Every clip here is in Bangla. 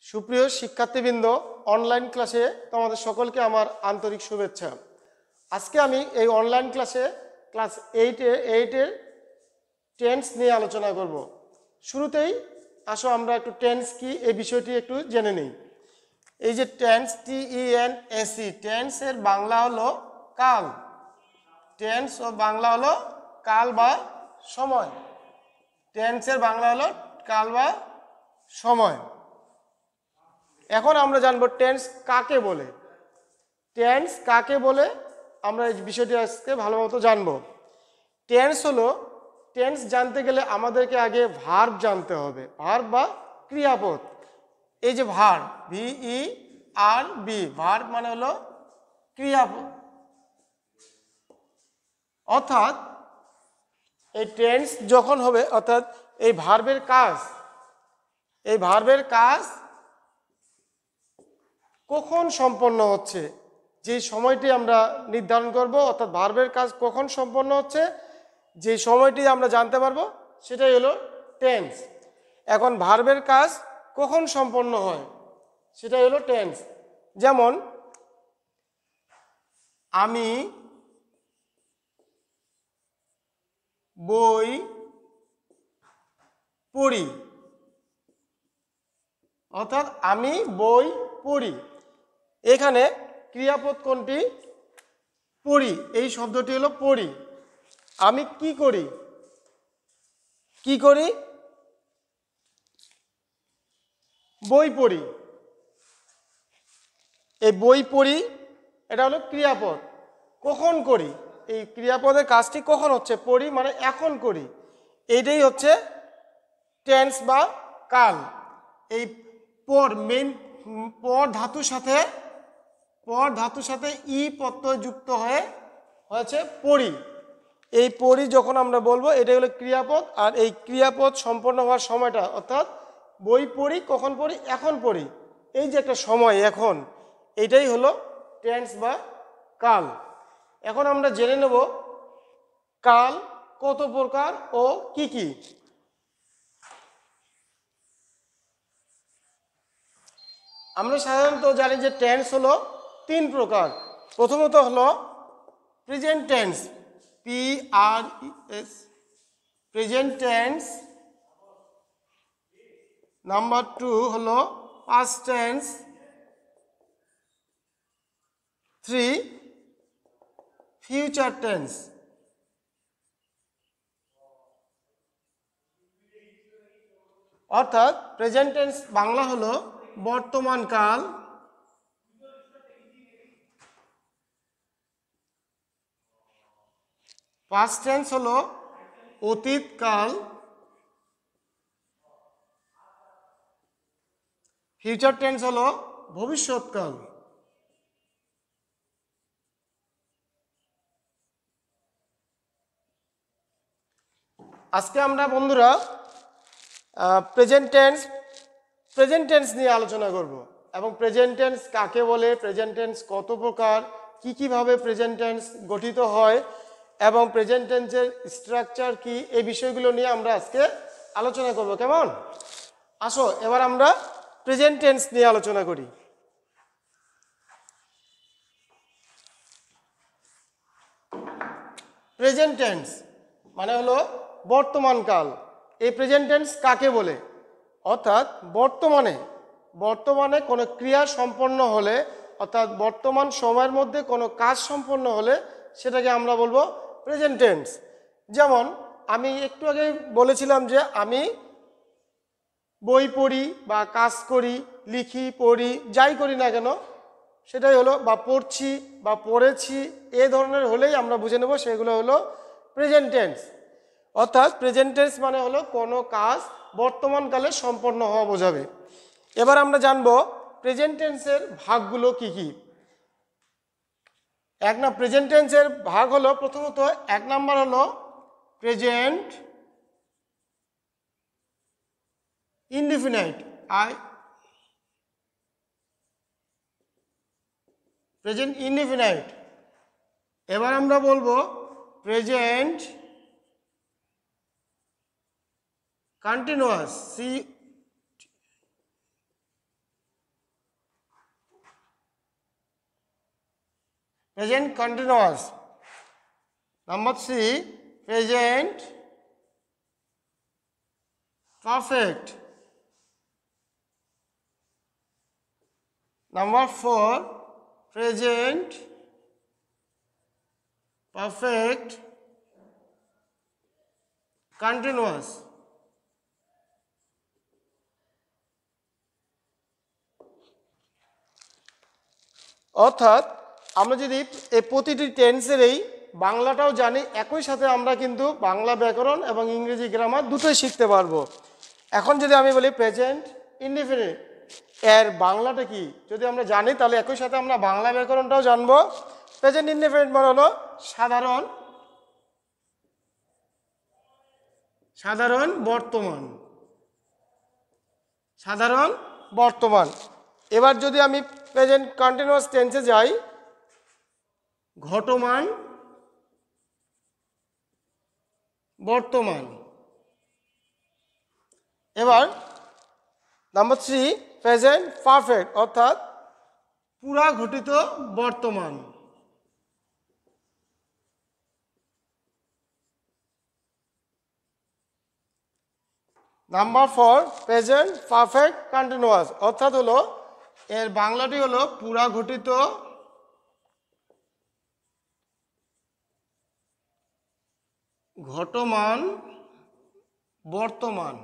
সুপ্রিয় শিক্ষার্থীবৃন্দ, অনলাইন ক্লাসে তোমাদের সকলকে আমার আন্তরিক শুভেচ্ছা। আজকে আমি এই অনলাইন ক্লাসে ক্লাস এইটের টেন্স নিয়ে আলোচনা করব। শুরুতেই আসো আমরা একটু টেন্স কি এই বিষয়টি একটু জেনে নিই। এই যে টেন্স, TENSE, টেন্সের বাংলা হলো কাল। টেন্স ও বাংলা হলো কাল বা সময়। টেন্সের বাংলা হলো কাল বা সময়। এখন আমরা জানবো টেন্স কাকে বলে। টেন্স কাকে বলে আমরা এই বিষয়টি আজকে ভালো মতো জানবো। টেন্স হলো, টেন্স জানতে গেলে আমাদেরকে আগে ভার্ব জানতে হবে, ভার্ব বা ক্রিয়াপদ। এই যে ভার্ব, VERB, ভার্ব মানে হলো ক্রিয়াপদ। অর্থাৎ এই টেন্স যখন হবে, অর্থাৎ এই ভার্বের কাজ কখন সম্পন্ন হচ্ছে, যে সময়টি আমরা নির্ধারণ করব, অর্থাৎ ভার্বের কাজ কখন সম্পন্ন হচ্ছে যে সময়টি আমরা জানতে পারবো, সেটাই হলো টেন্স। এখন ভার্বের কাজ কখন সম্পন্ন হয় সেটাই হলো টেন্স। যেমন আমি বই পড়ি, অর্থাৎ আমি বই পড়ি। এখানে ক্রিয়াপদ কোনটি? পড়ি। এই শব্দটি হলো পড়ি। আমি কি করি? বই পড়ি। এই বই পড়ি এটা হলো ক্রিয়াপদ। কখন করি? এই ক্রিয়াপদের কাজটি কখন হচ্ছে? পড়ি মানে এখন করি। এইটাই হচ্ছে টেন্স বা কাল। এই পর ধাতুর সাথে ই প্রত্যয় যুক্ত হয়েছে পড়ি। এই পড়ি যখন আমরা বলবো এটাই হলো ক্রিয়াপদ। আর এই ক্রিয়াপদ সম্পন্ন হওয়ার সময়টা, অর্থাৎ বই পড়ি, কখন পড়ি? এখন পড়ি। এই যে একটা সময় এখন, এটাই হলো টেন্স বা কাল। এখন আমরা জেনে নেব কাল কত প্রকার ও কি কি। আমরা সাধারণত জানি যে টেন্স হলো 3 প্রকার। প্রথমত হলো present tense, PRES, present tense. Number 2 হলো পাস্ট টেন্স। 3 future tense. অর্থাৎ প্রেজেন্ট টেন্স বাংলা হলো বর্তমান কাল, পাস্ট টেন্স হলো অতীত কাল, ফিউচার টেন্স হলো ভবিষ্যৎকাল। আজকে আমরা বন্ধুরা প্রেজেন্ট টেন্স নিয়ে আলোচনা করব এবং প্রেজেন্ট টেন্স কাকে বলে, প্রেজেন্ট টেন্স কত প্রকার, কিভাবে প্রেজেন্ট টেন্স গঠিত হয় এবং প্রেজেন্ট টেন্সের স্ট্রাকচার কি, এই বিষয়গুলো নিয়ে আমরা আজকে আলোচনা করব। কেমন? আসো এবার আমরা প্রেজেন্ট টেন্স নিয়ে আলোচনা করি। প্রেজেন্ট টেন্স মানে হলো বর্তমান কাল। এই প্রেজেন্ট টেন্স কাকে বলে? অর্থাৎ বর্তমানে কোনো ক্রিয়া সম্পন্ন হলে, অর্থাৎ বর্তমান সময়ের মধ্যে কোনো কাজ সম্পন্ন হলে সেটাকে আমরা বলবো প্রেজেন্ট টেন্স। যেমন আমি একটু আগে বলেছিলাম যে আমি বই পড়ি বা কাজ করি, লিখি, পড়ি, যাই করি না কেন সেটাই হলো, বা পড়ছি বা পড়েছি, এ ধরনের হলেই আমরা বুঝে নেব সেগুলো হলো প্রেজেন্ট টেন্স। অর্থাৎ প্রেজেন্ট টেন্স মানে হলো কোনো কাজ বর্তমানকালে সম্পন্ন হওয়া বোঝাবে। এবার আমরা জানবো প্রেজেন্ট টেন্সের ভাগগুলো কি কি। প্রেজেন্ট টেন্সের ভাগ হলো, প্রথমত 1 নাম্বার হলো প্রেজেন্ট ইনডিফিনাইট, প্রেজেন্ট ইনডিফিনাইট। এবার আমরা বলবো present continuous, present continuous. Number 3 present perfect. Number 4 present perfect continuous. অর্থাৎ আমরা যদি এই প্রতিটি টেন্সেরই বাংলাটাও জানি, একই সাথে আমরা কিন্তু বাংলা ব্যাকরণ এবং ইংরেজি গ্রামার দুটোই শিখতে পারবো। এখন যদি আমি বলি প্রেজেন্ট ইনডিফিনিট, এর বাংলাটা কি যদি আমরা জানি, তাহলে একই সাথে আমরা বাংলা ব্যাকরণটাও জানবো। প্রেজেন্ট ইনডিফিনিট মানে হলো সাধারণ বর্তমান। সাধারণ বর্তমান। এবার যদি আমি প্রেজেন্ট কন্টিনিউয়াস টেন্সে যাই, ঘটমান বর্তমান। এবার নাম্বার 3 প্রেজেন্ট পারফেক্ট, অর্থাৎ পুরা ঘটিত বর্তমান। নাম্বার 4 প্রেজেন্ট পারফেক্ট কন্টিনিউয়াস, অর্থাৎ হলো এর বাংলাটি হলো পুরা ঘটিত ঘটমান বর্তমান।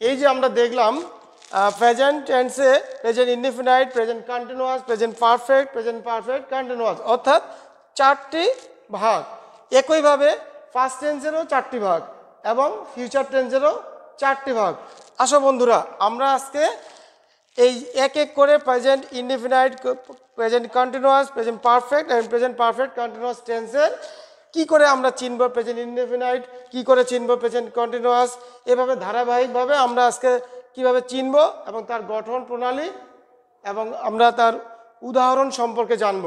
এই যে আমরা দেখলাম প্রেজেন্ট টেন্সে present indefinite, present continuous, present perfect continuous, অর্থাৎ 4টি ভাগ। একইভাবে পাস্ট টেন্সেরও 4টি ভাগ এবং ফিউচার টেন্সেরও 4টি ভাগ। আসো বন্ধুরা, আমরা আজকে এই এক এক করে present indefinite, present continuous, present perfect এবং প্রেজেন্ট পারফেক্ট কন্টিনিউয়াস টেন্সের কি করে আমরা চিনব প্রেজেন্ট ইনডিফিনাইট, কি করে চিনব প্রেজেন্ট কন্টিনিউয়াস, এভাবে ধারাবাহিকভাবে আমরা আজকে কিভাবে চিনব এবং তার গঠন প্রণালী এবং আমরা তার উদাহরণ সম্পর্কে জানব।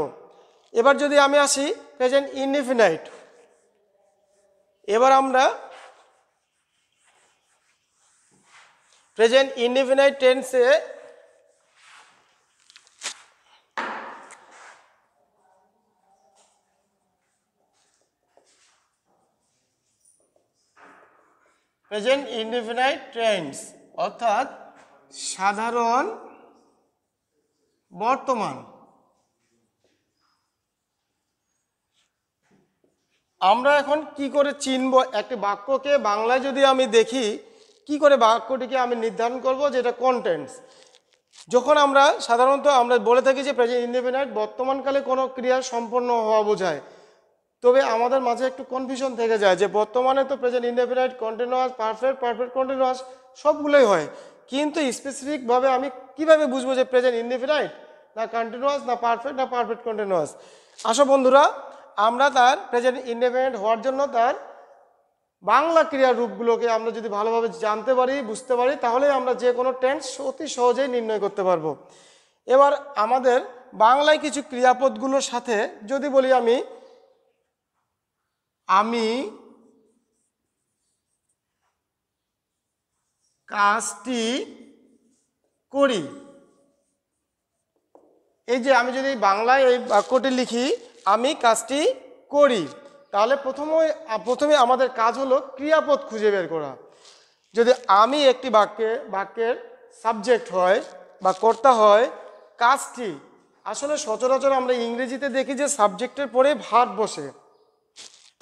এবার যদি আমি আসি প্রেজেন্ট ইনডিফিনাইট, এবার আমরা প্রেজেন্ট ইনডিফিনাইট টেন্সে প্রেজেন্ট ইনডিফিনাইট টেন্স অর্থাৎ সাধারণ বর্তমান। আমরা এখন কি করে চিনব একটি বাক্যকে? বাংলায় যদি আমি দেখি, কি করে বাক্যটিকে আমি নির্ধারণ করব যে এটা কোন টেন্স। যখন আমরা সাধারণত আমরা বলে থাকি যে প্রেজেন্ট ইনডিফিনাইট বর্তমানকালে কোনো ক্রিয়া সম্পন্ন হওয়া বোঝায়, তবে আমাদের মাঝে একটু কনফিউশন থেকে যায় যে বর্তমানে তো present indefinite, continuous, perfect continuous সবগুলোই হয়, কিন্তু স্পেসিফিকভাবে আমি কিভাবে বুঝবো যে প্রেজেন্ট ইনডিফিনাইট না কন্টিনিউয়াস না পারফেক্ট কন্টিনিউয়াস? আসো বন্ধুরা, আমরা তার প্রেজেন্ট ইনডিফিনাইট হওয়ার জন্য তার বাংলা ক্রিয়ার রূপগুলোকে আমরা যদি ভালোভাবে জানতে পারি, বুঝতে পারি, তাহলে আমরা যে কোনো টেন্স অতি সহজেই নির্ণয় করতে পারবো। এবার আমাদের বাংলায় কিছু ক্রিয়াপদগুলোর সাথে যদি বলি আমি কাজটি করি, এই যে আমি যদি বাংলায় এই বাক্যটি লিখি আমি কাজটি করি, তাহলে প্রথমে আমাদের কাজ হলো ক্রিয়াপদ খুঁজে বের করা। যদি আমি একটি বাক্যের সাবজেক্ট হয় বা কর্তা হয়, কাজটি আসলে সচরাচর আমরা ইংরেজিতে দেখি যে সাবজেক্টের পরে ভার্ব বসে,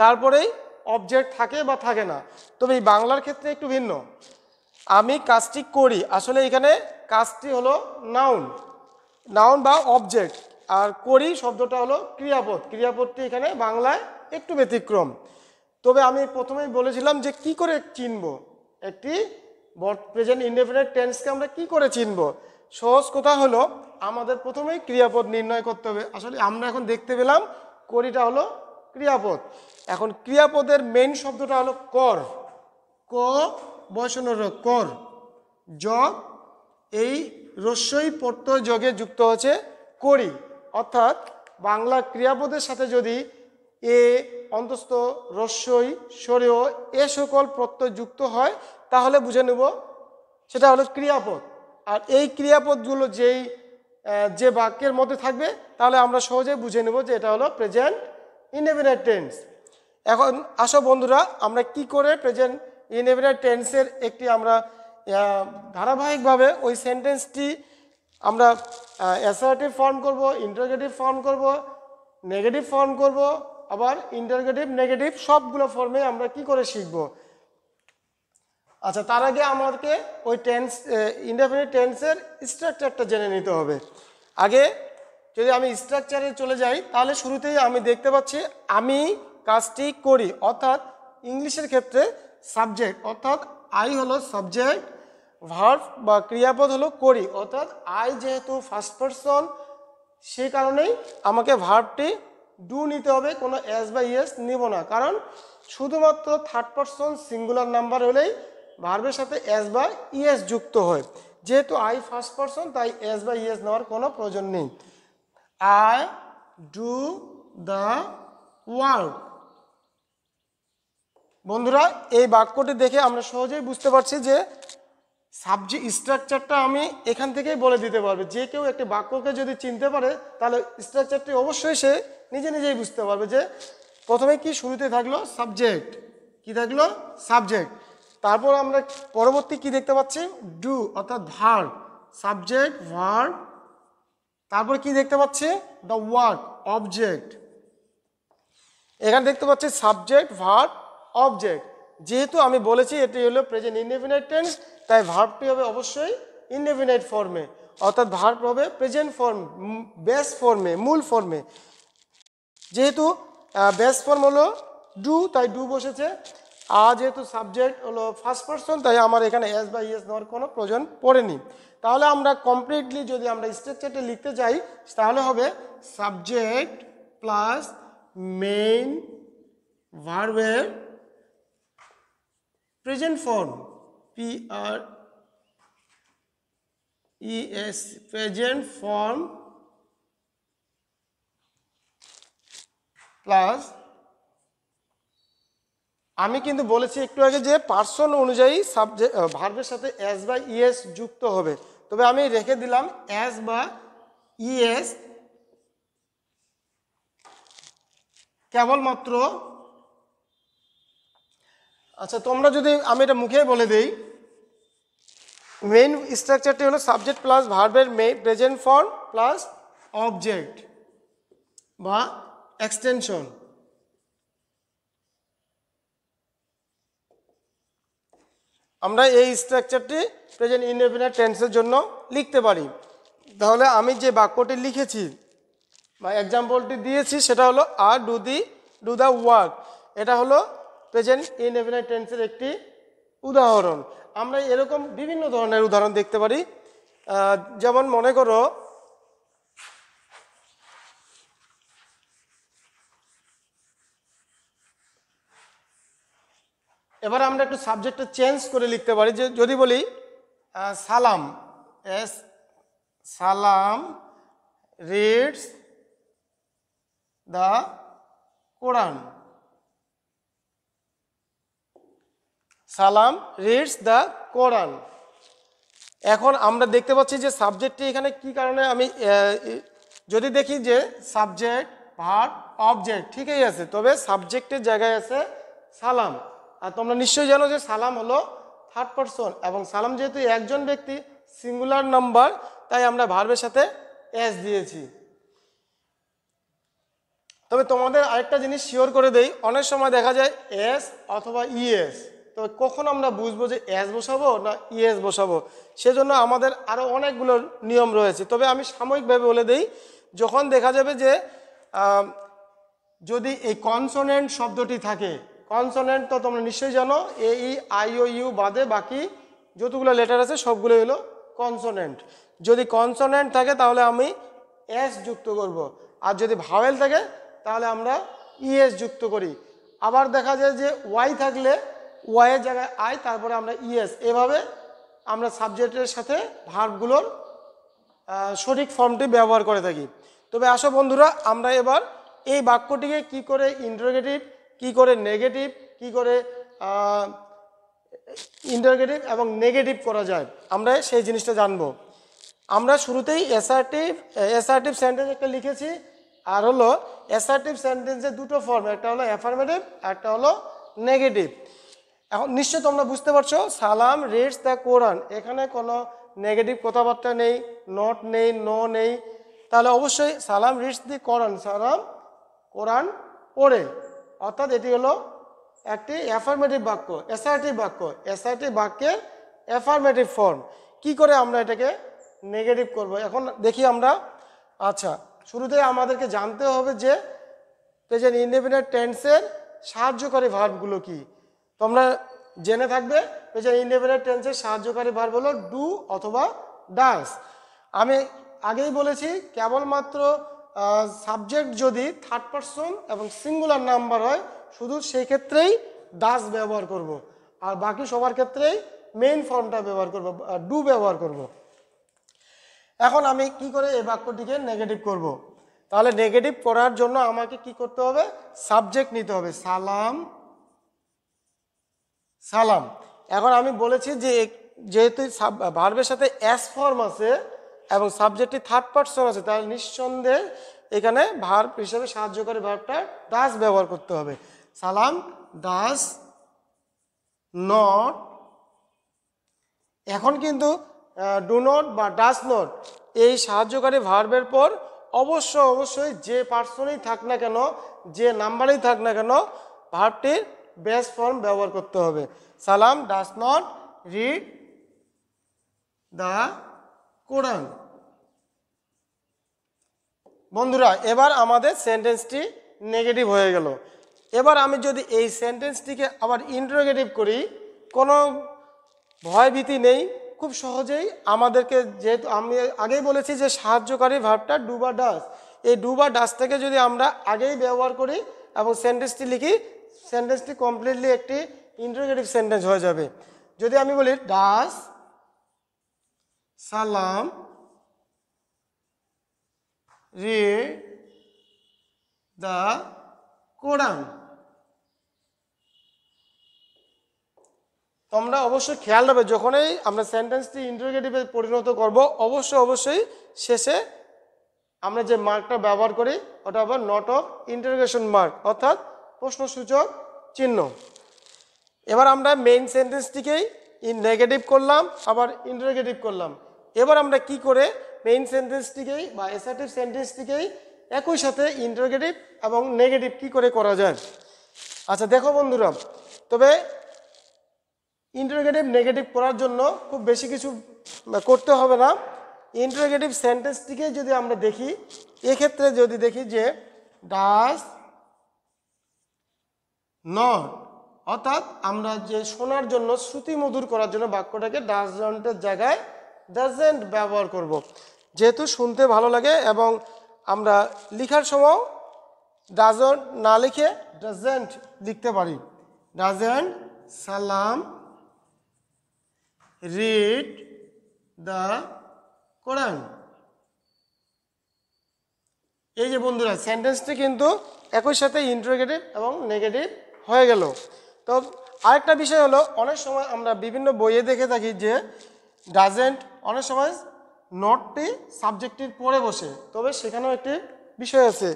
তারপরেই অবজেক্ট থাকে বা থাকে না, তবে এই বাংলার ক্ষেত্রে একটু ভিন্ন। আমি কাজটি করি, আসলে এখানে কাজটি হলো নাউন বা অবজেক্ট, আর করি শব্দটা হলো ক্রিয়াপদটি এখানে বাংলায় একটু ব্যতিক্রম। তবে আমি প্রথমেই বলেছিলাম যে কি করে চিনব একটি প্রেজেন্ট ইনডেফিনিট টেন্সকে, আমরা কি করে চিনব? সহজ কথা হলো আমাদের প্রথমেই ক্রিয়াপদ নির্ণয় করতে হবে। আসলে আমরা এখন দেখতে পেলাম করিটা হলো ক্রিয়াপদ। এখন ক্রিয়াপদের মেইন শব্দটা হলো কর, কর, যোগ এই রস্যই প্রত্যয় যোগে যুক্ত হচ্ছে করি। অর্থাৎ বাংলা ক্রিয়াপদের সাথে যদি এ অন্তস্থ রস্যই স্বরেয় এ সকল প্রত্যয় যুক্ত হয়, তাহলে বুঝে নেব সেটা হলো ক্রিয়াপদ। আর এই ক্রিয়াপদগুলো যেই যে বাক্যের মধ্যে থাকবে তাহলে আমরা সহজেই বুঝে নেব যে এটা হলো প্রেজেন্ট ইনডেফিনিট টেন্স। এখন আসো বন্ধুরা, আমরা কি করে প্রেজেন্ট ইনডেফিনিট টেন্সের একটি আমরা ধারাবাহিকভাবে ওই সেন্টেন্সটি আমরা অ্যাসার্টিভ ফর্ম করব, ইন্টারোগেটিভ ফর্ম করব, নেগেটিভ ফর্ম করব, আবার ইন্টারোগেটিভ নেগেটিভ সবগুলো ফর্মে আমরা কি করে শিখব। আচ্ছা, তার আগে আমাদেরকে ওই টেন্স ইনডেফিনিট টেন্সের স্ট্রাকচারটা জেনে নিতে হবে। আগে যদি আমি স্ট্রাকচারে চলে যাই তাহলে শুরুতেই আমি দেখতে পাচ্ছি আমি কাজটি করি, অর্থাৎ ইংলিশের ক্ষেত্রে সাবজেক্ট অর্থাৎ আই হলো সাবজেক্ট, ভার্ব বা ক্রিয়াপদ হলো করি, অর্থাৎ আই যেহেতু ফার্স্ট পারসন সেই কারণেই আমাকে ভার্বটি ডু নিতে হবে, কোনো এস বা ইয়েস নিব না, কারণ শুধুমাত্র থার্ড পারসন সিঙ্গুলার নাম্বার হলেই ভার্বের সাথে এস বা ইয়েস যুক্ত হয়। যেহেতু আই ফার্স্ট পারসন তাই এস বা ইয়েস নেওয়ার কোনো প্রয়োজন নেই। I do the work. বন্ধুরা, এই বাক্যটি দেখে আমরা সহজেই বুঝতে পারছি যে সাবজেক্ট স্ট্রাকচারটা আমি এখান থেকেই বলে দিতে পারবে। যে কেউ একটি বাক্যকে যদি চিনতে পারে তাহলে স্ট্রাকচারটি অবশ্যই সে নিজে নিজেই বুঝতে পারবে যে প্রথমে কি শুরুতে থাকলো সাবজেক্ট, কি থাকলো সাবজেক্ট, তারপর আমরা পরবর্তী কি দেখতে পাচ্ছি ডু অর্থাৎ ভার্ব, সাবজেক্ট ভার্ব, তারপর কি দেখতে পাচ্ছি দ্য ওয়ার্ক অবজেক্ট। এখানে দেখতে পাচ্ছি সাবজেক্ট ভার্ব অবজেক্ট। যেহেতু আমি বলেছি এটি হলো প্রেজেন্ট ইনডেফিনিট টেন্স তাই ভার্বটি হবে অবশ্যই ইনডেফিনিট ফর্মে, অর্থাৎ ভার্ব হবে প্রেজেন্ট ফর্ম, বেস ফর্মে, মূল ফর্মে। যেহেতু বেস ফর্ম হলো ডু তাই ডু বসেছে, আর যেহেতু সাবজেক্ট হলো ফার্স্ট পারসন তাই আমার এখানে এস বা ইয়েস নেওয়ার কোনো প্রয়োজন পড়েনি। তাহলে আমরা কমপ্লিটলি যদি আমরা স্ট্রাকচারটি লিখতে চাই তাহলে হবে সাবজেক্ট প্লাস মেইন ভার্বের present form PRES present form plus আমি কিন্তু বলেছি একটু আগে যে পার্সন অনুযায়ী সাবজেক্ট ভার্বের সাথে এস বা ইএস যুক্ত হবে, তবে আমি রেখে দিলাম এস বা ইএস কেবলমাত্র। আচ্ছা, তোমরা যদি আমি এটা মুখে বলে দেই, মেইন স্ট্রাকচারটি হলো সাবজেক্ট প্লাস ভার্বের প্রেজেন্ট ফর্ম প্লাস অবজেক্ট বা এক্সটেনশন। আমরা এই স্ট্রাকচারটি প্রেজেন্ট ইনডেফিনিট টেন্সের জন্য লিখতে পারি। তাহলে আমি যে বাক্যটি লিখেছি বা এক্সাম্পলটি দিয়েছি সেটা হলো আর ডু দ্য ওয়ার্ক, এটা হলো প্রেজেন্ট ইনডেফিনিট টেন্সের একটি উদাহরণ। আমরা এরকম বিভিন্ন ধরনের উদাহরণ দেখতে পারি। যেমন মনে করো এবার আমরা একটু সাবজেক্টটা চেঞ্জ করে লিখতে পারি, যে যদি বলি সালাম, সালাম রিডস দ্য কোরআন, সালাম রিডস দ্য কোরআন। এখন আমরা দেখতে পাচ্ছি যে সাবজেক্টটি এখানে কি কারণে আমি যদি দেখি যে সাবজেক্ট ভার্ব অবজেক্ট ঠিকই আছে, তবে সাবজেক্টের জায়গায় আছে সালাম। আর তোমরা নিশ্চয়ই জানো যে সালাম হলো থার্ড পারসন এবং সালাম যেহেতু একজন ব্যক্তি সিঙ্গুলার নাম্বার তাই আমরা ভার্বের সাথে এস দিয়েছি। তবে তোমাদের আরেকটা জিনিস শিওর করে দেই, অনেক সময় দেখা যায় এস অথবা ইএস, তবে কখন আমরা বুঝবো যে এস বসাবো না ইএস বসাবো, সেজন্য আমাদের আরও অনেকগুলো নিয়ম রয়েছে। তবে আমি সাময়িকভাবে বলে দিই, যখন দেখা যাবে যে যদি এই কনসোনেন্ট শব্দটি থাকে, কনসোনেন্ট তো তোমরা নিশ্চয়ই জানো এ ই আই ও ইউ বাদে বাকি যতগুলো লেটার আছে সবগুলো হলো কনসোনেন্ট। যদি কনসোনেন্ট থাকে তাহলে আমি এস যুক্ত করব, আর যদি ভাওয়েল থাকে তাহলে আমরা ইএস যুক্ত করি। আবার দেখা যায় যে ওয়াই থাকলে ওয়াইয়ের জায়গায় আই, তারপরে আমরা ইএস, এভাবে আমরা সাবজেক্টের সাথে ভার্বগুলোর সঠিক ফর্মটি ব্যবহার করে থাকি। তবে আসো বন্ধুরা, আমরা এবার এই বাক্যটিকে কি করে ইন্টারোগেটিভ, কি করে নেগেটিভ, কি করে ইন্টারোগেটিভ এবং নেগেটিভ করা যায় আমরা সেই জিনিসটা জানবো। আমরা শুরুতেই অ্যাসার্টিভ সেন্টেন্স একটা লিখেছি, আর হলো অ্যাসার্টিভ সেন্টেন্সের দুটো ফর্ম, একটা হলো অ্যাফার্মেটিভ, একটা হলো নেগেটিভ। এখন নিশ্চয় তোমরা বুঝতে পারছো সালাম রিডস দ্য কোরআন, এখানে কোনো নেগেটিভ কথাবার্তা নেই, নট নেই, নো নেই। তাহলে অবশ্যই সালাম রিডস দি কোরআন, সালাম কোরআন পড়ে, অর্থাৎ এটি হলো একটি অ্যাফার্মেটিভ বাক্য, অ্যাসার্টিভ বাক্যের অ্যাফার্মেটিভ ফর্ম। কি করে আমরা এটাকে নেগেটিভ করব এখন দেখি আমরা। আচ্ছা, শুরুতে আমাদেরকে জানতে হবে যে প্রেজেন্ট ইনডেফিনিট টেন্সের সাহায্যকারী ভার্বগুলো কি। তোমরা জেনে থাকবে প্রেজেন্ট ইনডেফিনিট টেন্সের সাহায্যকারী ভার্ব হলো ডু অথবা ডাস। আমি আগেই বলেছি কেবলমাত্র সাবজেক্ট যদি থার্ড পারসন এবং সিঙ্গুলার নাম্বার হয় শুধু সেই ক্ষেত্রেই ডাস ব্যবহার করব, আর বাকি সবার ক্ষেত্রেই মেইন ফর্মটা ব্যবহার করব, ডু ব্যবহার করব। এখন আমি কি করে এই বাক্যটিকে নেগেটিভ করব? তাহলে নেগেটিভ করার জন্য আমাকে কি করতে হবে? সাবজেক্ট নিতে হবে, সালাম সালাম। এখন আমি বলেছি যে যেহেতু ভার্বের সাথে এস ফর্ম আছে এবং সাবজেক্টটি থার্ড পারসন আছে, তাহলে নিঃসন্দেহে এখানে ভার্ব হিসেবে সাহায্যকারী ভার্বটা ডাস ব্যবহার করতে হবে। সালাম ডাস নট। এখন কিন্তু ডু নট বা ডাস নট এই সাহায্যকারী ভার্বের পর অবশ্যই যে পার্সনই থাক না কেন, যে নাম্বারেই থাক না কেন, ভার্বটির বেস ফর্ম ব্যবহার করতে হবে। সালাম ডাস নট রিড দ্য কোরআন। বন্ধুরা, এবার আমাদের সেন্টেন্সটি নেগেটিভ হয়ে গেল। এবার আমি যদি এই সেন্টেন্সটিকে আবার ইন্টারোগেটিভ করি, কোনো ভয়ভীতি নেই, খুব সহজেই আমাদেরকে, যেহেতু আমি আগেই বলেছি যে সাহায্যকারী ভার্বটা ডু বা ডাস, এই ডু বা ডাস থেকে যদি আমরা আগেই ব্যবহার করি এবং সেন্টেন্সটি লিখি, সেন্টেন্সটি কমপ্লিটলি একটি ইন্টারোগেটিভ সেন্টেন্স হয়ে যাবে। যদি আমি বলি ডাস সালাম রিড দ্য কোরআন, তোমরা অবশ্যই খেয়াল রাখবে যখনই আমরা সেন্টেন্সটি ইন্টারোগেটিভে পরিণত করব অবশ্যই শেষে আমরা যে মার্কটা ব্যবহার করি ওটা আবার নট অফ ইন্টারোগেশন মার্ক, অর্থাৎ প্রশ্নসূচক চিহ্ন। এবার আমরা মেইন সেন্টেন্সটিকেই নেগেটিভ করলাম, আবার ইন্টারোগেটিভ করলাম। এবার আমরা কি করে মেইন সেন্টেন্সটিকেই বা অ্যাসার্টিভ সেন্টেন্সটিকেই একই সাথে ইন্টারোগেটিভ এবং নেগেটিভ কি করে করা যায়। আচ্ছা দেখো বন্ধুরা, তবে ইন্টারোগেটিভ নেগেটিভ করার জন্য খুব বেশি কিছু করতে হবে না। ইন্টারোগেটিভ সেন্টেন্সটিকে যদি আমরা দেখি, এক্ষেত্রে যদি দেখি যে ডাস নট, অর্থাৎ আমরা যে শোনার জন্য শ্রুতি মধুর করার জন্য বাক্যটাকে ডাজন্টের জায়গায় ডাজেন্ট ব্যবহার করব, যেহেতু শুনতে ভালো লাগে এবং আমরা লেখার সময় ডাজন্ট না লিখে ডাজেন্ট লিখতে পারি। ডাজেন্ট সালাম রিড দ্য কোরআন। এই যে বন্ধুরা, সেন্টেন্সটি কিন্তু একই সাথে ইন্টারোগেটিভ এবং নেগেটিভ হয়ে গেল। তো আরেকটা বিষয় হলো, অনেক সময় আমরা বিভিন্ন বইয়ে দেখে থাকি যে ডাজেন্ট অনেক সময় নটটি সাবজেক্টটির পরে বসে, তবে সেখানেও একটি বিষয় আছে।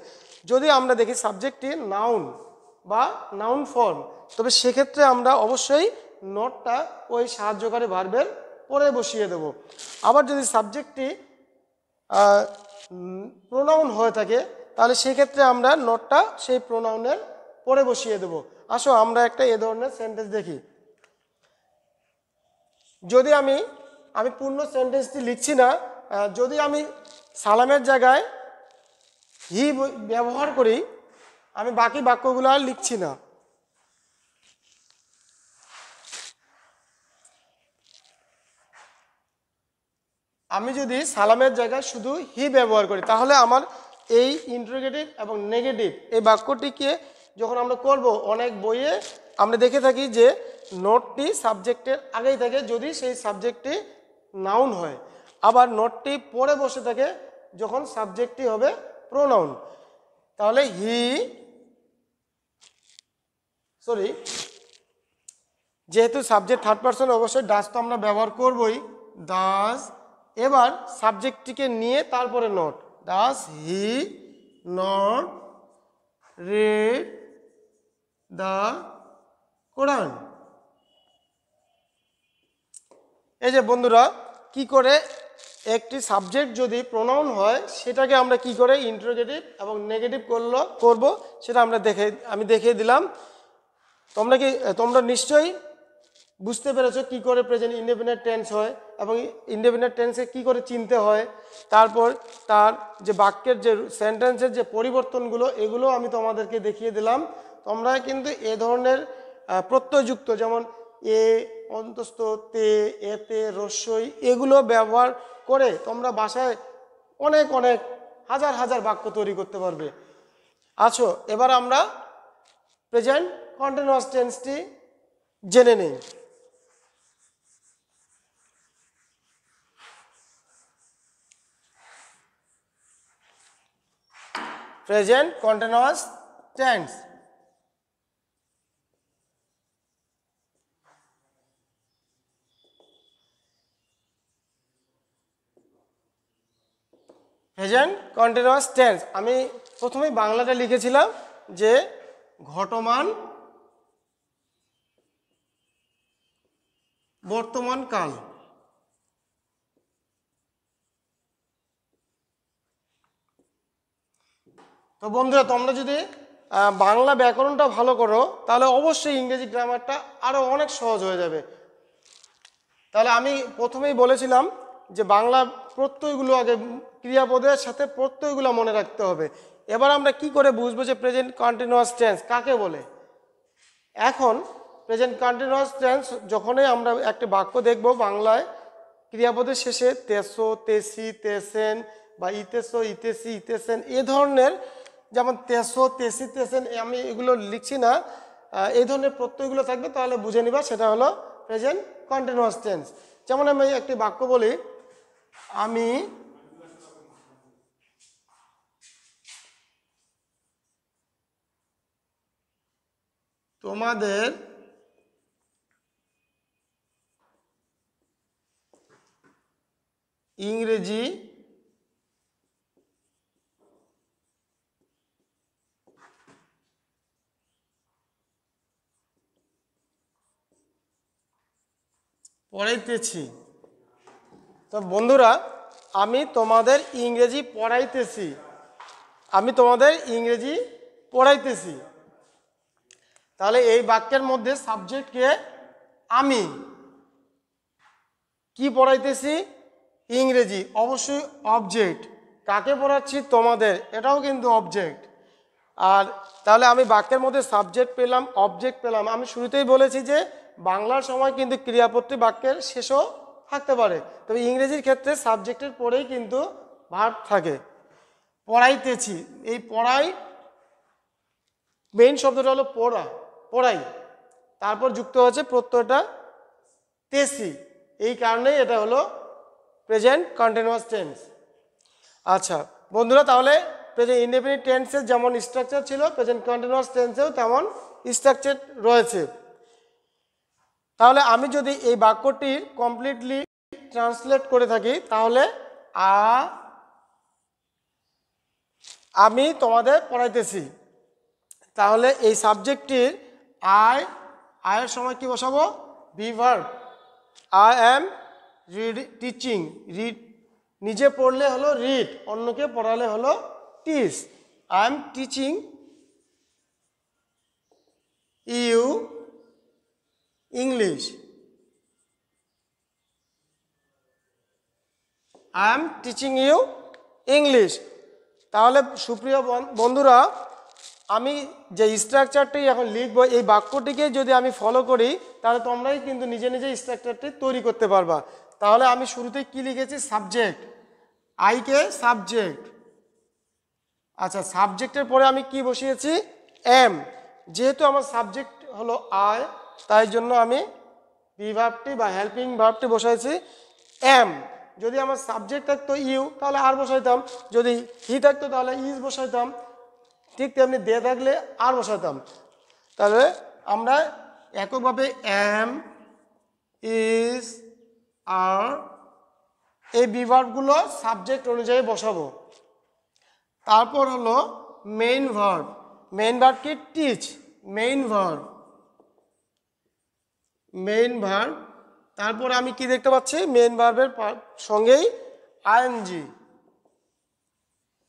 যদি আমরা দেখি সাবজেক্টটি নাউন বা নাউন ফর্ম, তবে সেক্ষেত্রে আমরা অবশ্যই নটটা ওই সাহায্যকারী ভার্বের পরে বসিয়ে দেব। আবার যদি সাবজেক্টটি প্রোনাউন হয়ে থাকে, তাহলে সেক্ষেত্রে আমরা নটটা সেই প্রোনাউনের পরে বসিয়ে দেব। আসো আমরা একটা এ ধরনের সেন্টেন্স দেখি। যদি আমি পূর্ণ সেন্টেন্সটি লিখছি না, যদি আমি সালামের জায়গায় হি ব্যবহার করি, আমি বাকি বাক্যগুলো আর লিখছি না। আমি যদি সালামের জায়গায় শুধু হি ব্যবহার করি, তাহলে আমার এই ইন্টারোগেটিভ এবং নেগেটিভ এই বাক্যটিকে যখন আমরা করব, অনেক বইয়ে আমরা দেখে থাকি যে নোটটি সাবজেক্টের আগেই থাকে যদি সেই সাবজেক্টটি নাউন হয়, আবার নোটটি পরে বসে থাকে যখন সাবজেক্টটি হবে প্রোনাউন। তাহলে যেহেতু সাবজেক্ট থার্ড পারসন, অবশ্যই ডাজ তো আমরা ব্যবহার করবই। ডাজ এবার সাবজেক্টটিকে নিয়ে তারপরে not, does he not read the Quran. এই যে বন্ধুরা, কি করে একটি সাবজেক্ট যদি প্রোনাউন হয় সেটাকে আমরা কি করে ইন্টারোগেটিভ এবং নেগেটিভ করব সেটা আমি দেখিয়ে দিলাম। তোমরা নিশ্চয়ই বুঝতে পেরেছো কি করে প্রেজেন্ট ইনডেফিনিট টেন্স হয় এবং ইনডেফিনিট টেন্সে কি করে চিনতে হয়। তারপর তার যে বাক্যের যে সেন্টেন্সের যে পরিবর্তনগুলো এগুলো আমি তোমাদেরকে দেখিয়ে দিলাম। তোমরা কিন্তু এ ধরনের প্রত্যয়যুক্ত যেমন এ, অন্তস্থ, তে, এতে, রস্যই এগুলো ব্যবহার করে তোমরা ভাষায় অনেক অনেক হাজার হাজার বাক্য তৈরি করতে পারবে। আচ্ছা, এবার আমরা প্রেজেন্ট কন্টিনিউয়াস টেন্সটি জেনে নিই। Present continuous tense. Present continuous tense আমি প্রথমেই বাংলাটা লিখেছিলাম যে ঘটমান বর্তমান কাল। তো বন্ধুরা, তোমরা যদি বাংলা ব্যাকরণটা ভালো করো তাহলে অবশ্যই ইংরেজি গ্রামারটা আরও অনেক সহজ হয়ে যাবে। তাহলে আমি প্রথমেই বলেছিলাম যে বাংলা প্রত্যয়গুলো আগে ক্রিয়াপদের সাথে প্রত্যয়গুলো মনে রাখতে হবে। এবার আমরা কি করে বুঝবো যে প্রেজেন্ট কন্টিনিউয়াস টেন্স কাকে বলে। এখন প্রেজেন্ট কন্টিনিউয়াস টেন্স যখনই আমরা একটি বাক্য দেখব বাংলায় ক্রিয়াপদের শেষে তেসো, তেসি, তেসেন বা ইতেসো, ইতেসি, ইতেসেন এ ধরনের, যেমন তেসো, তেসি, তেসেন আমি এগুলো লিখছি না, এই ধরনের প্রত্যয়গুলো থাকবে তাহলে বুঝে নিবা সেটা হলো প্রেজেন্ট কন্টিনিউয়াস টেন্স। যেমন আমি একটি বাক্য বলি, আমি তোমাদের ইংরেজি পড়াইতেছি। তো বন্ধুরা, আমি তোমাদের ইংরেজি পড়াইতেছি, আমি তোমাদের ইংরেজি পড়াইতেছি। তাহলে এই বাক্যের মধ্যে সাবজেক্টকে আমি, কি পড়াইতেছি ইংরেজি, অবশ্যই অবজেক্ট, কাকে পড়াচ্ছি তোমাদের, এটাও কিন্তু অবজেক্ট। আর তাহলে আমি বাক্যের মধ্যে সাবজেক্ট পেলাম, অবজেক্ট পেলাম। আমি শুরুতেই বলেছি যে বাংলার সময় কিন্তু ক্রিয়াপদটি বাক্যের শেষও থাকতে পারে, তবে ইংরেজির ক্ষেত্রে সাবজেক্টের পরেই কিন্তু ভার্ব থাকে। পড়াইতেছি, এই পড়াই মেইন শব্দটা হলো পড়াই, তারপর যুক্ত হচ্ছে প্রত্যয়টা তেসি, এই কারণেই এটা হলো প্রেজেন্ট কন্টিনিউয়াস টেন্স। আচ্ছা বন্ধুরা, তাহলে প্রেজেন্ট ইনডেফিনিট টেন্সের যেমন স্ট্রাকচার ছিল প্রেজেন্ট কন্টিনিউয়াস টেন্সেও তেমন স্ট্রাকচার রয়েছে। তাহলে আমি যদি এই বাক্যটির কমপ্লিটলি ট্রান্সলেট করে থাকি তাহলে আমি তোমাদের পড়াইতেছি, তাহলে এই সাবজেক্টটির আয়ের সময় কি বসাবো, be verb. I am teaching, read নিজে পড়লে হলো রিড, অন্যকে পড়ালে হলো teach. I am teaching you English, I am teaching you English. তাহলে সুপ্রিয় বন্ধুরা, আমি যে স্ট্রাকচারটি এখন লিখব এই বাক্যটিকে যদি আমি ফলো করি তাহলে তোমরাই কিন্তু নিজে নিজে স্ট্রাকচারটি তৈরি করতে পারবা। তাহলে আমি শুরুতেই কি লিখেছি, সাবজেক্ট, আইকে সাবজেক্ট। আচ্ছা, সাবজেক্টের পরে আমি কি বসিয়েছি, এম। যেহেতু আমার সাবজেক্ট হলো আই, তাই জন্য আমি বি ভার্বটি বা হেল্পিং ভার্বটি বসাইছি এম। যদি আমার সাবজেক্ট থাকতো ইউ তাহলে আর বসাইতাম, যদি হি থাকতো তাহলে ইজ বসাইতাম, ঠিক তেমনি দে থাকলে আর বসাইতাম। তাহলে আমরা এককভাবে এম, ইজ, আর, এই বি ভার্বগুলো সাবজেক্ট অনুযায়ী বসাবো। তারপর হলো মেইন ভার্ব। মেইন ভার্ব কি? Teach. Main verb, main verb. তারপরে আমি কি দেখতে পাচ্ছি? মেইন ভার্বের সঙ্গেই আইএনজি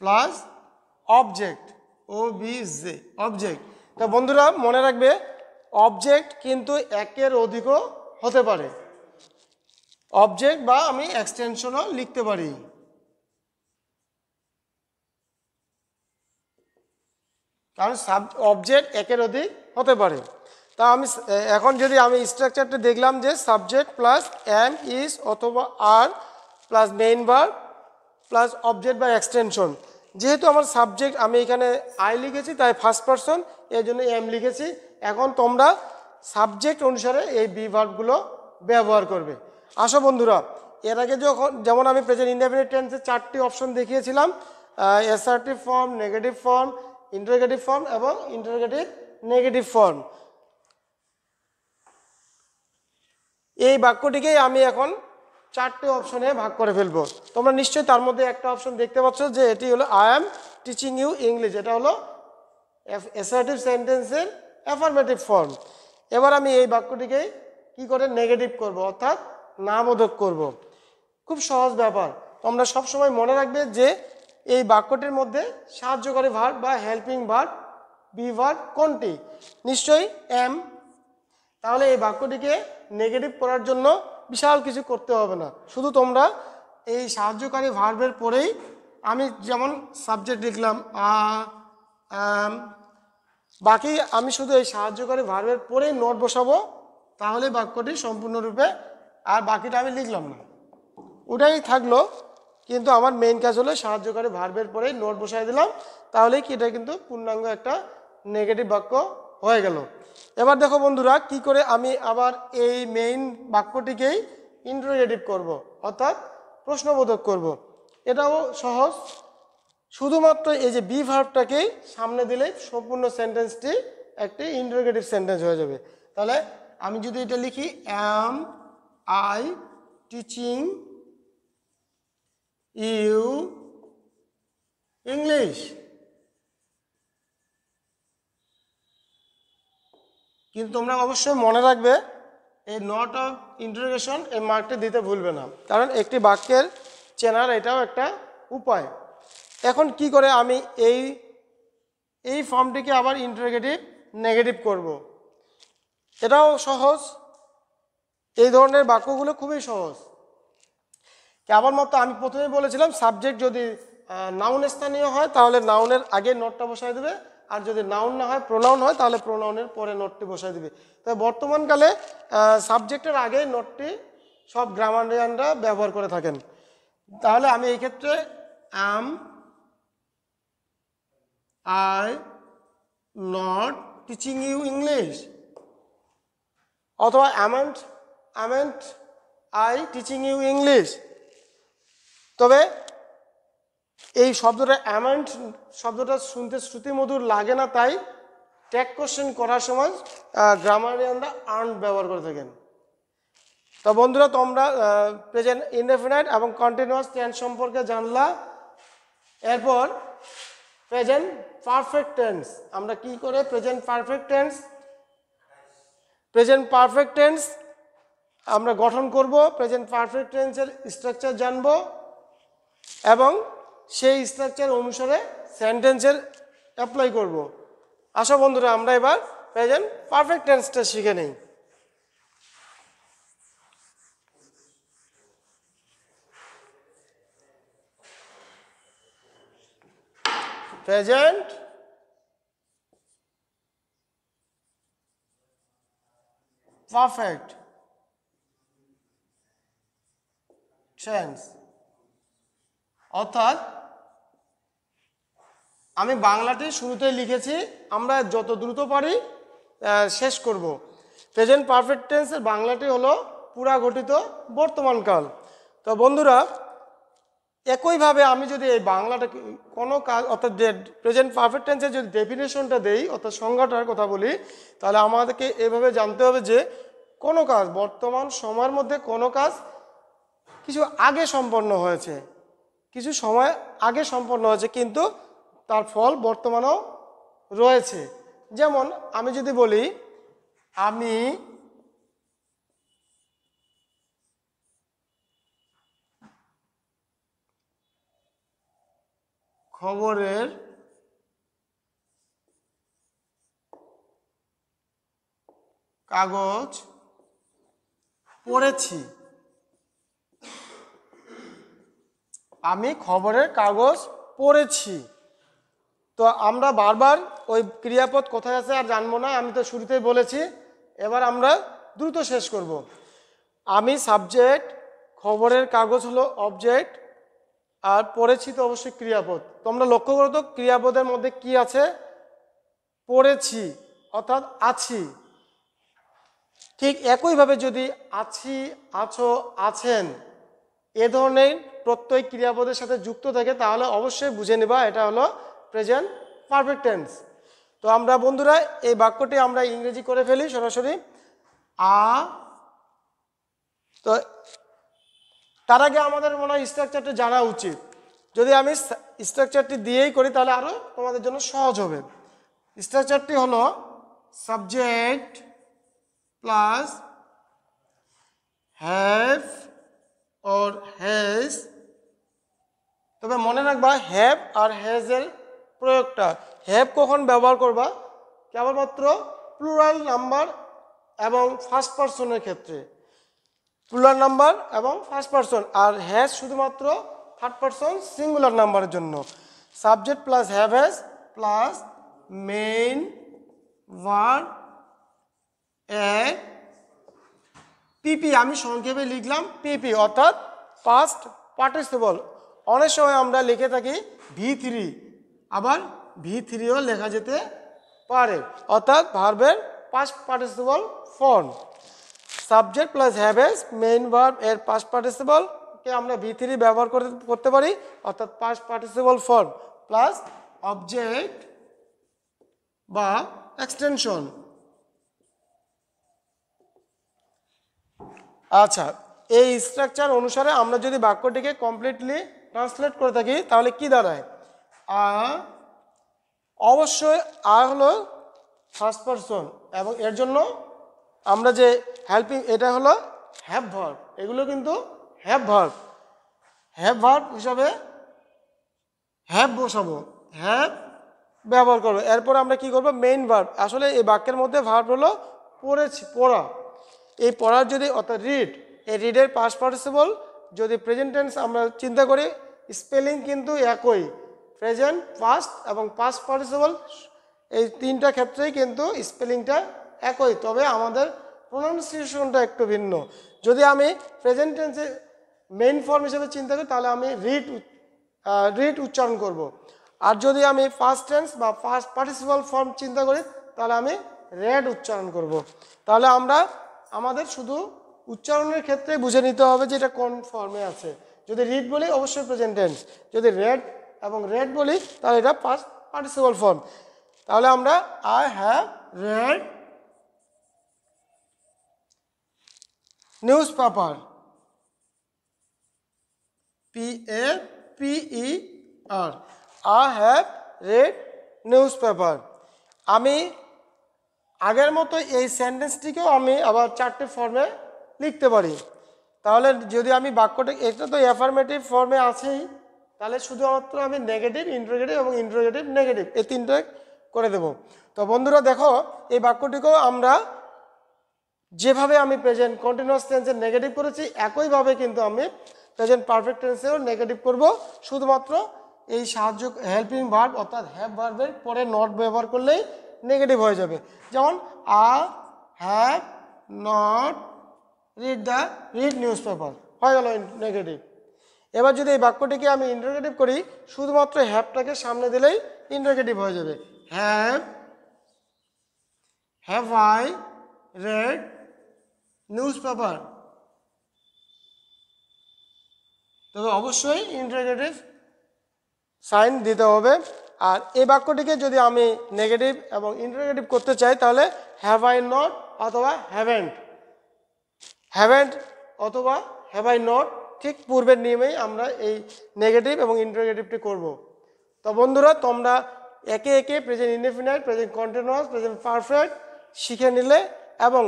প্লাস অবজেক্ট, ও বি জে, অবজেক্ট। তা বন্ধুরা মনে রাখবে, অবজেক্ট কিন্তু একের অধিকও হতে পারে। অবজেক্ট বা আমি এক্সটেনশনও লিখতে পারি। কারণ অবজেক্ট একের অধিক হতে পারে। তা আমি এখন যদি আমি স্ট্রাকচারটা দেখলাম যে সাবজেক্ট প্লাস এম ইজ অথবা are plus main verb plus object বা এক্সটেনশন। যেহেতু আমার সাবজেক্ট আমি এখানে আই লিখেছি, তাই ফার্স্ট পারসন, এই জন্য এম লিখেছি। এখন তোমরা সাবজেক্ট অনুসারে এই বি ভার্বগুলো ব্যবহার করবে। আসো বন্ধুরা, এর আগে যেমন আমি প্রেজেন্ট ইনডেফিনিট টেন্সের 4টি অপশন দেখিয়েছিলাম, assertive form, negative form, interrogative form এবং ইন্টারোগেটিভ নেগেটিভ ফর্ম। এই বাক্যটিকেই আমি এখন 4টে অপশনে ভাগ করে ফেলবো। তোমরা নিশ্চয়ই তার মধ্যে একটা অপশন দেখতে পাচ্ছ যে এটি হলো I am teaching you English. এটা হলো অ্যাসার্টিভ সেন্টেন্সের অ্যাফার্মেটিভ ফর্ম। এবার আমি এই বাক্যটিকে কি করে নেগেটিভ করব, অর্থাৎ নামবোধক করব। খুব সহজ ব্যাপার। তোমরা সব সময় মনে রাখবে যে এই বাক্যটির মধ্যে সাহায্যকারী ভার্ব বা হেল্পিং ভার্ব, বি ভার্ব কোনটি? নিশ্চয়ই এম। তাহলে এই বাক্যটিকে নেগেটিভ করার জন্য বিশাল কিছু করতে হবে না, শুধু তোমরা এই সাহায্যকারী ভার্বের পরেই আমি যেমন সাবজেক্ট লিখলাম বাকি আমি শুধু এই সাহায্যকারী ভার্বের পরেই নোট বসাবো, তাহলে বাক্যটি সম্পূর্ণরূপে, আর বাকিটা আমি লিখলাম না, ওটাই থাকলো। কিন্তু আমার মেইন কাজ হলো সাহায্যকারী ভার্বের পরেই নোট বসাই দিলাম, তাহলেই কি এটা কিন্তু পূর্ণাঙ্গ একটা নেগেটিভ বাক্য হয়ে গেল। এবার দেখো বন্ধুরা, কি করে আমি আবার এই মেইন বাক্যটিকেই ইন্টারোগেটিভ করব, অর্থাৎ প্রশ্নবোধক করব। এটাও সহজ। শুধুমাত্র এই যে বি ভার্বটাকেই সামনে দিলেই সম্পূর্ণ সেন্টেন্সটি একটি ইন্টারোগেটিভ সেন্টেন্স হয়ে যাবে। তাহলে আমি যদি এটা লিখি, am I teaching you English, কিন্তু তোমরা অবশ্যই মনে রাখবে এই নট অফ ইন্টারোগেশন এই মার্কটি দিতে ভুলবে না, কারণ একটি বাক্যের চেনার এটাও একটা উপায়। এখন কি করে আমি এই ফর্মটিকে আবার ইন্টারোগেটিভ নেগেটিভ করব, এটাও সহজ। এই ধরনের বাক্যগুলো খুবই সহজ। কেবলমাত্র আমি প্রথমে বলেছিলাম সাবজেক্ট যদি নাউন স্থানীয় হয় তাহলে নাউনের আগে নোটটা বসায় দেবে, আর যদি নাউন না হয়, প্রোনাউন হয়, তাহলে প্রোনাউনের পরে নোটটি বসায় দিবে। তবে বর্তমানকালে সাবজেক্টের আগে নোটটি সব গ্রামারিয়ানরা ব্যবহার করে থাকেন। তাহলে আমি এই ক্ষেত্রে am I not teaching you English, অথবা amn't I teaching you English. তবে এই শব্দটা অ্যামেন্ট শব্দটা শুনতে শ্রুতিমধুর লাগে না, তাই ট্যাগ কোশ্চেন করার সময় গ্রামারিয়ানরা আর্ন ব্যবহার করে থাকেন। তো বন্ধুরা, তোমরা প্রেজেন্ট ইনডেফিনাইট এবং কন্টিনিউয়াস টেন্স সম্পর্কে জানলা। এরপর প্রেজেন্ট পারফেক্ট টেন্স। আমরা কি করে প্রেজেন্ট পারফেক্ট টেন্স আমরা গঠন করব, প্রেজেন্ট পারফেক্ট টেন্সের স্ট্রাকচার জানব এবং সেই স্ট্রাকচার অনুসারে সেন্টেন্সের অ্যাপ্লাই করব। আসো বন্ধুরা, আমরা এবার প্রেজেন্ট পারফেক্ট টেন্সটা শিখে নেই। প্রেজেন্ট পারফেক্ট টেন্স, অর্থাৎ আমি বাংলাটি শুরুতেই লিখেছি, আমরা যত দ্রুত পারি শেষ করব। প্রেজেন্ট পারফেক্ট টেন্সের বাংলাটি হলো পুরাঘটিত বর্তমানকাল। তো বন্ধুরা, একইভাবে আমি যদি এই বাংলাটাকে কোনো কাজ, অর্থাৎ প্রেজেন্ট পারফেক্ট টেন্সের যদি ডেফিনেশনটা দেই, অর্থাৎ সংজ্ঞাটার কথা বলি, তাহলে আমাদেরকে এভাবে জানতে হবে যে কোনো কাজ, বর্তমান সময়ের মধ্যে কোনো কাজ কিছু আগে সম্পন্ন হয়েছে, কিছু সময় আগে সম্পন্ন হয়েছে, কিন্তু তার ফল বর্তমানেও রয়েছে। যেমন আমি যদি বলি আমি খবরের কাগজ পড়েছি, আমি খবরের কাগজ পড়েছি। তো আমরা বারবার ওই ক্রিয়াপদ কোথায় আছে আর জানবো না, আমি তো শুরুতেই বলেছি। এবার আমরা দ্রুত শেষ করব। আমি সাবজেক্ট, খবরের কাগজ হলো অবজেক্ট, আর পড়েছি তো অবশ্যই ক্রিয়াপদ। তোমরা লক্ষ্য করো তো ক্রিয়াপদের মধ্যে কি আছে? পড়েছি অর্থাৎ আছি। ঠিক একইভাবে যদি আছি, আছো, আছেন এ ধরনের প্রত্যয় ক্রিয়াপদের সাথে যুক্ত থাকে তাহলে অবশ্যই বুঝে নেবা এটা হলো প্রেজেন্ট পারফেক্ট টেন্স। তো আমরা বন্ধুরা এই বাক্যটি আমরা ইংরেজি করে ফেলি সরাসরি। তো তার আগে আমাদের মনে হয় স্ট্রাকচারটি জানা উচিত। যদি আমি স্ট্রাকচারটি দিয়েই করি তাহলে আরও তোমাদের জন্য সহজ হবে। স্ট্রাকচারটি হলো subject plus have or has, তবে মনে রাখবা হ্যাভ আর হ্যাজের প্রয়োগটা, হ্যাভ কখন ব্যবহার করবা? কেবলমাত্র প্লুরাল নাম্বার এবং ফার্স্ট পারসনের ক্ষেত্রে, প্লুরাল নাম্বার এবং ফার্স্ট পারসন। আর হ্যাজ শুধুমাত্র থার্ড পারসন সিঙ্গুলার নাম্বারের জন্য। Subject plus have has plus main verb এ পিপি, আমি সংক্ষেপে লিখলাম পিপি অর্থাৎ পাস্ট পার্টিসিপল। অনেক সময় আমরা লিখে থাকি V3, আবার V3ও লেখা যেতে পারে, অর্থাৎ ভার্বের past participle form. Subject plus have has main verb এর পাস্ট পার্টিসিপলকে আমরা V3 ব্যবহার করতে পারি, অর্থাৎ past participle form plus object বা এক্সটেনশন। আচ্ছা, এই স্ট্রাকচার অনুসারে আমরা যদি বাক্যটিকে কমপ্লিটলি ট্রান্সলেট করে থাকি তাহলে কি দাঁড়ায়? অবশ্যই হলো ফার্স্ট পারসন এবং এর জন্য আমরা যে হেল্পিং এটা হলো হ্যাভ ভার্ব, এগুলো কিন্তু হ্যাভ ভার্ব। হ্যাভ ভার্ব হিসাবে হ্যাভ বসাবো, হ্যাভ ব্যবহার করবো। এরপর আমরা কি করব? Main verb. আসলে এই বাক্যের মধ্যে ভার্ব হলো পড়েছি, পড়া। এই পড়ার যদি অর্থাৎ রিড, এই রিডের পাস্ট পার্টিসিপল যদি প্রেজেন্ট টেন্স আমরা চিন্তা করি, স্পেলিং কিন্তু একই, প্রেজেন্ট, পাস্ট এবং পাস্ট পার্টিসিপল এই তিনটা ক্ষেত্রেই কিন্তু স্পেলিংটা একই, তবে আমাদের প্রোনাউন্সিয়েশনটা একটু ভিন্ন। যদি আমি প্রেজেন্ট টেন্সে মেইন ফর্ম হিসেবে চিন্তা করি তাহলে আমি রিড উচ্চারণ করব। আর যদি আমি ফার্স্ট টেন্স বা ফার্স্ট পার্টিসিপল ফর্ম চিন্তা করি তাহলে আমি রেড উচ্চারণ করব। তাহলে আমরা আমাদের শুধু উচ্চারণের ক্ষেত্রে বুঝে নিতে হবে যে এটা কোন ফর্মে আছে। যদি রিড বলি অবশ্যই প্রেজেন্ট টেন্স, যদি রেড বলি তাহলে এটা পাস্ট পার্টিসিপল ফর্ম। তাহলে আমরা I have read news paper, PAPER, I have read news paper. আমি আগের মতো এই সেন্টেন্সটিকেও আমি আবার চারটে ফর্মে লিখতে পারি। তাহলে যদি আমি বাক্যটা, এটা তো অ্যাফার্মেটিভ ফর্মে আছেই, তাহলে শুধুমাত্র আমি নেগেটিভ, ইন্টারোগেটিভ এবং ইন্টারোগেটিভ নেগেটিভ এই তিনটে করে দেব। তো বন্ধুরা দেখো, এই বাক্যটিকেও আমরা যেভাবে আমি প্রেজেন্ট কন্টিনিউয়াস টেন্সের নেগেটিভ করেছি একইভাবে কিন্তু আমি প্রেজেন্ট পারফেক্ট টেন্সেও নেগেটিভ করব, শুধুমাত্র এই সাহায্য হেল্পিং ভার্ব অর্থাৎ হ্যাভ ভার্বের পরে নট ব্যবহার করলেই নেগেটিভ হয়ে যাবে। যেমন I have not read news paper হয়ে গেল নেগেটিভ। এবার যদি এই বাক্যটিকে আমি ইন্টারোগেটিভ করি, শুধুমাত্র হ্যাভটাকে সামনে দিলেই ইন্টারোগেটিভ হয়ে যাবে। Have I red news paper. তবে অবশ্যই ইন্টারোগেটিভ সাইন দিতে হবে। আর এই বাক্যটিকে যদি আমি নেগেটিভ এবং ইন্টারোগেটিভ করতে চাই তাহলে হ্যাভ আই নট অথবা হ্যাভেন্ট অথবা হ্যাভ আই নট ঠিক পূর্বের নিয়মেই আমরা এই নেগেটিভ এবং ইন্টারোগেটিভটি করব। তো বন্ধুরা তোমরা একে একে present indefinite, present continuous, present perfect শিখে নিলে এবং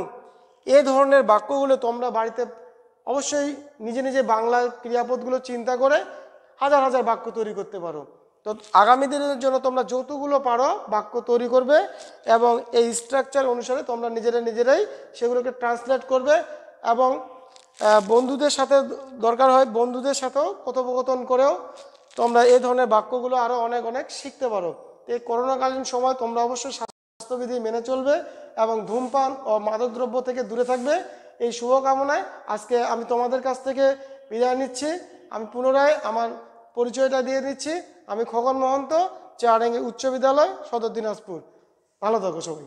এ ধরনের বাক্যগুলো তোমরা বাড়িতে অবশ্যই নিজে নিজে বাংলা ক্রিয়াপদগুলো চিন্তা করে হাজার হাজার বাক্য তৈরি করতে পারো। তো আগামী দিনের জন্য তোমরা যতগুলো পারো বাক্য তৈরি করবে এবং এই স্ট্রাকচার অনুসারে তোমরা নিজেরাই সেগুলোকে ট্রান্সলেট করবে এবং বন্ধুদের সাথে দরকার হয় বন্ধুদের সাথেও কথোপকথন করেও তোমরা এই ধরনের বাক্যগুলো আরও অনেক অনেক শিখতে পারো। এই করোনাকালীন সময় তোমরা অবশ্যই স্বাস্থ্যবিধি মেনে চলবে এবং ধূমপান ও মাদকদ্রব্য থেকে দূরে থাকবে। এই শুভকামনায় আজকে আমি তোমাদের কাছ থেকে বিদায় নিচ্ছি। আমি পুনরায় আমার পরিচয়টা দিয়ে দিচ্ছি। আমি খগন মহন্ত, চেয়ারডাঙ্গি উচ্চ বিদ্যালয়, সদর দিনাজপুর। ভালো থাকো সবাই।